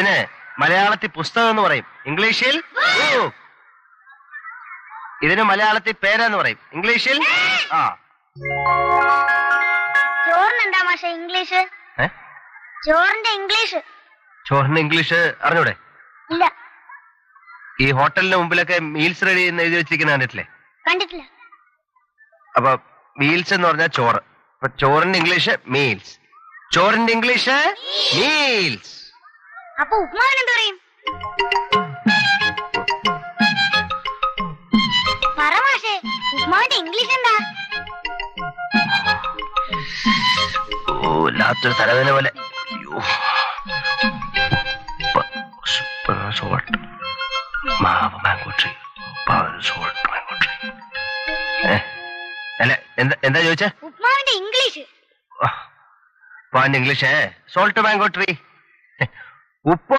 ഇതിന് മലയാളത്തിൽ പുസ്തകം എന്ന് പറയും, ഇംഗ്ലീഷിൽ ഇതിന് മലയാളത്തിൽ പേരെന്ന് പറയും, ഇംഗ്ലീഷിൽ ആ. ചോറിനെന്താ മാഷെ ഇംഗ്ലീഷ്? ചോറിന്റെ ഇംഗ്ലീഷ്. ചോറിന് ഇംഗ്ലീഷ് അറിഞ്ഞൂടെ? ഇല്ല. ഈ ഹോട്ടലിന് മുമ്പിലൊക്കെ മീൽസ് റെഡി എന്ന് എഴുതി വെച്ചിരിക്കുന്ന കണ്ടിട്ടില്ലേ? കണ്ടിട്ടില്ല. അപ്പൊ മീൽസ് എന്ന് പറഞ്ഞാൽ ചോറ്. അപ്പൊ ചോറിന്റെ ഇംഗ്ലീഷ് മീൽസ്, ചോറിന്റെ ഇംഗ്ലീഷ് മീൽസ്. അപ്പൊ ഉപ്മാവിന് എന്ത് പറയും? പറ മാഷെ, ഉപ്മാവിന്റെ ഇംഗ്ലീഷ് എന്താ? ഓ, ലാത്തൊരു തലവേദന പോലെ. മാവ് mango tree, salt mango tree. അല്ല, എന്താ ചോദിച്ചേ? ഉപ്മാവിന്റെ ഇംഗ്ലീഷ്. ഉപ്മാവിന്റെ ഇംഗ്ലീഷ് സോൾട്ട് മാംഗോ ട്രീ. ഉപ്പ്